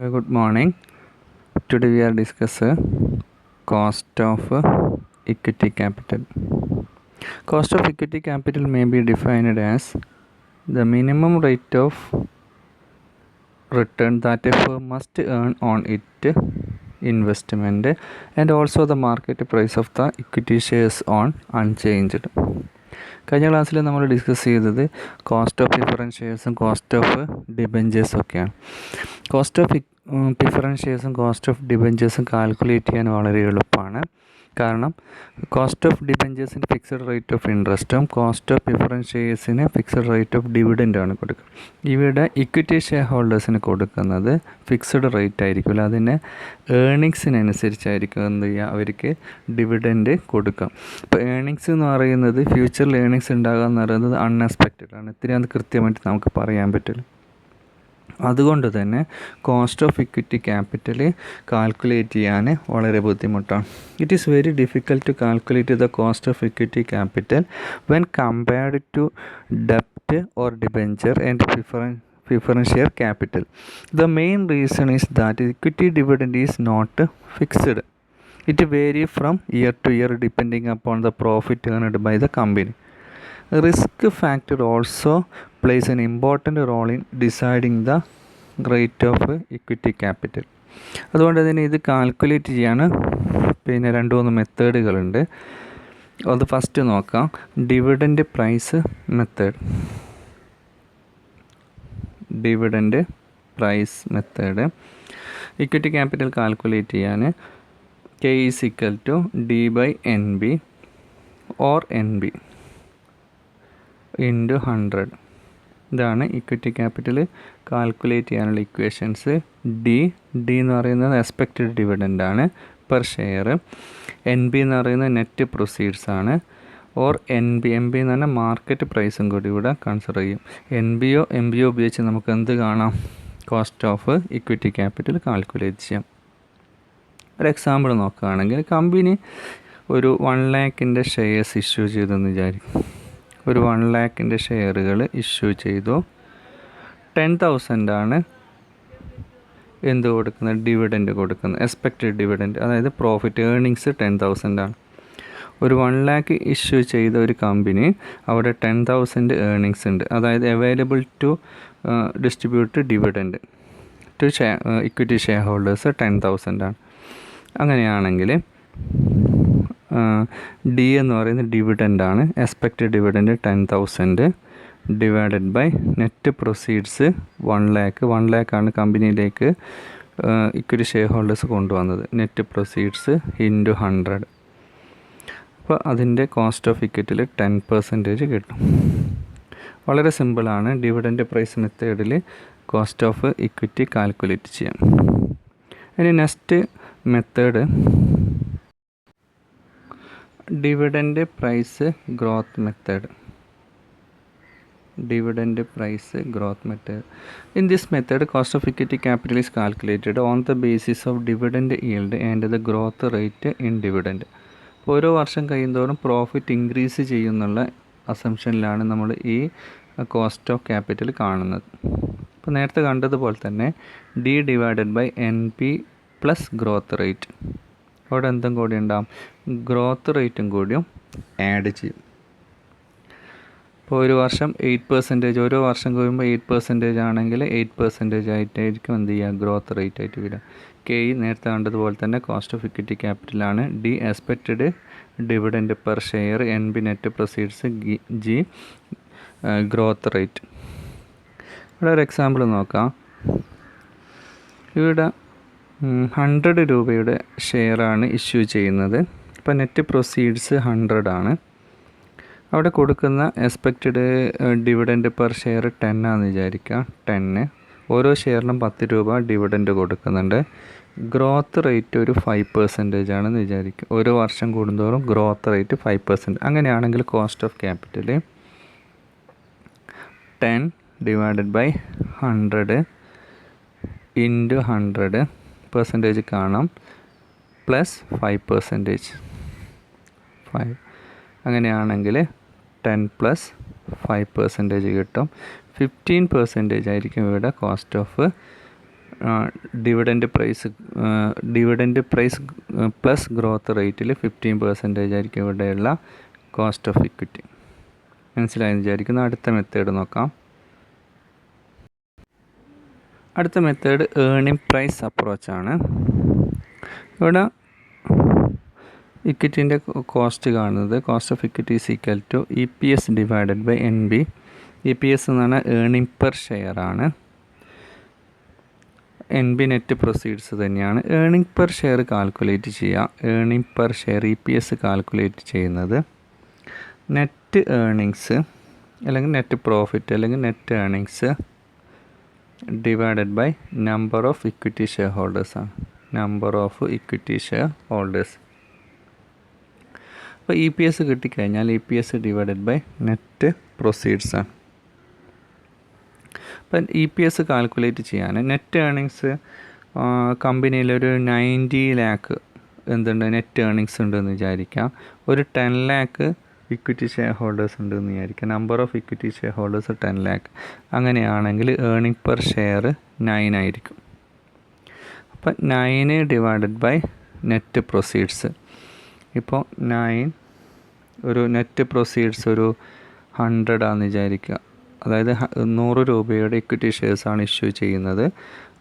Good morning. Today we are discussing cost of equity capital. Cost of equity capital may be defined as the minimum rate of return that a firm must earn on its investment and also the market price of the equity shares on unchanged. കഴിഞ്ഞ ക്ലാസ്സിൽ നമ്മൾ discuss ചെയ്തത് cost of preference ഷെയർസും cost of ഡിബഞ്ചേഴ്സും ഒക്കെയാണ്. Cost of preference ഷെയർസും cost of ഡിബഞ്ചേഴ്സും calculate ചെയ്യാൻ വളരെ എളുപ്പമാണ്. കാരണം കോസ്റ്റ് ഓഫ് ഡിബഞ്ചേഴ്സിന് ഫിക്സഡ് റേറ്റ് ഓഫ് ഇൻട്രസ്റ്റും കോസ്റ്റ് ഓഫ് പ്രിഫറൻസ് ഷെയർസിന് ഫിക്സഡ് റേറ്റ് ഓഫ് ഡിവിഡൻറ്റുമാണ് കൊടുക്കുക. ഇവിടെ ഇക്വിറ്റി ഷെയർ ഹോൾഡേഴ്സിന് കൊടുക്കുന്നത് ഫിക്സഡ് റേറ്റ് ആയിരിക്കില്ല, അതിന് ഏണിങ്സിനനുസരിച്ചായിരിക്കും എന്ത് ചെയ്യുക, അവർക്ക് ഡിവിഡൻറ്റ് കൊടുക്കാം. ഇപ്പോൾ ഏണിങ്സ് എന്ന് പറയുന്നത് ഫ്യൂച്ചറിൽ ഏണിങ്സ് ഉണ്ടാകുക എന്ന് പറയുന്നത് അൺഎക്സ്പെക്റ്റഡ് ആണ്. ഇത്തിരി അത് കൃത്യമായിട്ട് നമുക്ക് പറയാൻ പറ്റില്ല. അതുകൊണ്ട് തന്നെ cost of equity capital calculate ചെയ്യാൻ വളരെ ബുദ്ധിമുട്ടാണ്. It is very difficult to calculate the cost of equity capital when compared to ഡെപ്റ്റ് or debenture and preference share capital. The main reason is that equity dividend is not fixed. It varies from year to year depending upon the profit earned by the company. Risk factor also plays an important role in deciding the rate of equity capital. അതുകൊണ്ട് തന്നെ ഇത് calculate ചെയ്യാൻ പിന്നെ 2-3 മെത്തേഡുകളുണ്ട്. അത് first നോക്കാം, dividend price method. Dividend price method equity capital calculate ചെയ്യാൻ K is equal to D by NB or NB into 100. ഇതാണ് equity capital calculate ചെയ്യാനുള്ള ഇക്വേഷൻസ്. ഡി എന്ന് പറയുന്നത് എക്സ്പെക്റ്റഡ് ഡിവിഡൻ്റ് ആണ് പെർ ഷെയർ. NB എന്ന് പറയുന്നത് നെറ്റ് പ്രൊസീഡ്സ് ആണ്. Or NB എന്ന് പറഞ്ഞാൽ മാർക്കറ്റ് പ്രൈസും കൂടി ഇവിടെ കൺസിഡർ ചെയ്യും. MBO ഉപയോഗിച്ച് നമുക്ക് എന്ത് കാണാം, cost of equity capital calculate ചെയ്യാം. ഒരു എക്സാമ്പിൾ നോക്കുകയാണെങ്കിൽ കമ്പനി ഒരു 1 lakhൻ്റെ ഷെയർസ് ഇഷ്യൂ ചെയ്തെന്ന് വിചാരിക്കും. ഒരു 1 lakhൻ്റെ ഷെയറുകൾ ഇഷ്യൂ ചെയ്തു. 10,000 ആണ് എന്ത് കൊടുക്കുന്നത്, ഡിവിഡൻറ്റ് കൊടുക്കുന്നത്, എക്സ്പെക്റ്റഡ് ഡിവിഡൻറ്റ്, അതായത് പ്രോഫിറ്റ് ഏർണിങ്സ് 10,000 ആണ്. ഒരു 1 lakh ഇഷ്യൂ ചെയ്ത ഒരു കമ്പനി അവിടെ 10,000 ഏർണിങ്സ് ഉണ്ട്, അതായത് available to distribute dividend to equity share holders 10,000 ആണ്. അങ്ങനെയാണെങ്കിൽ ഡി എന്ന് പറയുന്നത് ഡിവിഡൻ്റ് ആണ്. Expected dividend 10,000 divided by net proceeds 1 lakh ആണ് കമ്പനിയിലേക്ക് ഇക്വിറ്റി ഷെയർ ഹോൾഡേഴ്സ് കൊണ്ടുവന്നത്. Net proceeds into 100. അപ്പോൾ അതിൻ്റെ കോസ്റ്റ് ഓഫ് ഇക്വിറ്റിയിൽ 10% കിട്ടും. വളരെ സിമ്പിളാണ് ഡിവിഡൻറ്റ് പ്രൈസ് മെത്തേഡിൽ കോസ്റ്റ് ഓഫ് ഇക്വിറ്റി കാൽക്കുലേറ്റ് ചെയ്യാം. ഇനി next method dividend price growth method. Dividend price growth method. In this method cost of equity capital is calculated on the basis of dividend yield and the growth rate in dividend. ഓരോ വർഷം കഴിയുന്തോറും profit increase ചെയ്യുന്നുള്ള അസംഷനിലാണ് നമ്മൾ ഈ cost of capital കാണുന്നത്. ഇപ്പോൾ നേരത്തെ കണ്ടതുപോലെ തന്നെ D divided by NP plus growth rate. അവിടെ എന്തും കൂടി ഉണ്ടാകും, ഗ്രോത്ത് റേറ്റും കൂടിയും ആഡ് ചെയ്യും. ഇപ്പോൾ ഒരു വർഷം 8%, ഓരോ വർഷം കഴിയുമ്പോൾ 8% ആണെങ്കിൽ 8% ആയിട്ടായിരിക്കും എന്ത് ചെയ്യുക, ഗ്രോത്ത് റേറ്റ് ആയിട്ട് വരിക. K നേരത്തെ കണ്ടതുപോലെ തന്നെ കോസ്റ്റ് ഓഫ് ഇക്വിറ്റി ക്യാപിറ്റലാണ്. D expected dividend per share. NB net proceeds. G growth rate. ഇവിടെ ഒരു എക്സാമ്പിൾ നോക്കാം. ഇവിടെ 100 രൂപയുടെ ഷെയറാണ് ഇഷ്യൂ ചെയ്യുന്നത്. ഇപ്പോൾ നെറ്റ് പ്രൊസീഡ്സ് 100 ആണ്. അവിടെ കൊടുക്കുന്ന എക്സ്പെക്റ്റഡ് ഡിവിഡൻറ്റ് പെർ ഷെയർ 10 ആണെന്ന് വിചാരിക്കുക. 10 ഓരോ ഷെയറിനും 10 രൂപ ഡിവിഡൻറ്റ് കൊടുക്കുന്നുണ്ട്. ഗ്രോത്ത് റേറ്റ് ഒരു 5% ആണെന്ന് വിചാരിക്കുക. ഓരോ വർഷം കൂടുന്തോറും ഗ്രോത്ത് റേറ്റ് 5%. അങ്ങനെയാണെങ്കിൽ cost of capital 10 divided by 100 into 100% കാണാം പ്ലസ് 5%. അങ്ങനെയാണെങ്കിൽ 10 പ്ലസ് 5% കിട്ടും. 15% ആയിരിക്കും ഇവിടെ cost of dividend price plus growth റേറ്റിൽ 15% ആയിരിക്കും ഇവിടെയുള്ള കോസ്റ്റ് ഓഫ് ഇക്വിറ്റി. മനസ്സിലായെന്ന് വിചാരിക്കുന്നു. അടുത്ത മെത്തേഡ് നോക്കാം. അടുത്ത മെത്തേഡ് ഏർണിംഗ് പ്രൈസ് അപ്രോച്ചാണ്. ഇവിടെ ഇക്വിറ്റിൻ്റെ കോസ്റ്റ് കാണുന്നത് cost of equity is equal to EPS divided by NB. EPS എന്ന് പറഞ്ഞാൽ ഏർണിംഗ് പെർ ഷെയർ ആണ്. NB നെറ്റ് പ്രൊസീഡ്സ് തന്നെയാണ്. ഏർണിംഗ് പെർ ഷെയർ കാൽക്കുലേറ്റ് ചെയ്യുക. Earning per share EPS calculate ചെയ്യുന്നത് നെറ്റ് ഏർണിങ്സ് അല്ലെങ്കിൽ നെറ്റ് പ്രോഫിറ്റ് അല്ലെങ്കിൽ net earnings divided by number of equity share holders ആണ്. Number of equity share holders. അപ്പോൾ EPS കിട്ടിക്കഴിഞ്ഞാൽ EPS divided by net proceeds ആണ്. അപ്പം EPS calculate ചെയ്യാൻ net earnings കമ്പനിയിലൊരു 90 lakh എന്തുണ്ട് നെറ്റ് ഏർണിങ്സ് ഉണ്ടെന്ന് വിചാരിക്കാം. ഒരു 10 lakh ഇക്വിറ്റി ഷെയർ ഹോൾഡേഴ്സ് ഉണ്ടെന്ന് വിചാരിക്കാം. Number of equity share holders 10 lakh. അങ്ങനെയാണെങ്കിൽ ഏർണിംഗ് പെർ ഷെയർ 9 ആയിരിക്കും. അപ്പം 9 ഡിവൈഡഡ് ബൈ നെറ്റ് പ്രൊസീഡ്സ്. ഇപ്പോൾ 9 ഒരു നെറ്റ് പ്രൊസീഡ്സ് ഒരു 100 ആണെന്ന് വിചാരിക്കുക. അതായത് 100 രൂപയുടെ ഇക്വിറ്റി ഷെയർസാണ് ഇഷ്യൂ ചെയ്യുന്നത്.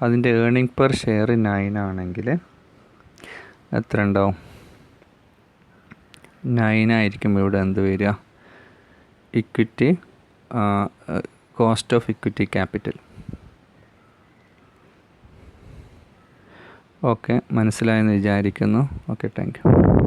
അതിൻ്റെ ഏർണിംഗ് പെർ ഷെയർ 9 ആണെങ്കിൽ എത്ര ഉണ്ടാവും? 9 ആയിരിക്കും ഇവിടെ എന്ത് വരിക? Equity cost of equity capital. Okay, മനസ്സിലായെന്ന് വിചാരിക്കുന്നു. Okay, thank you.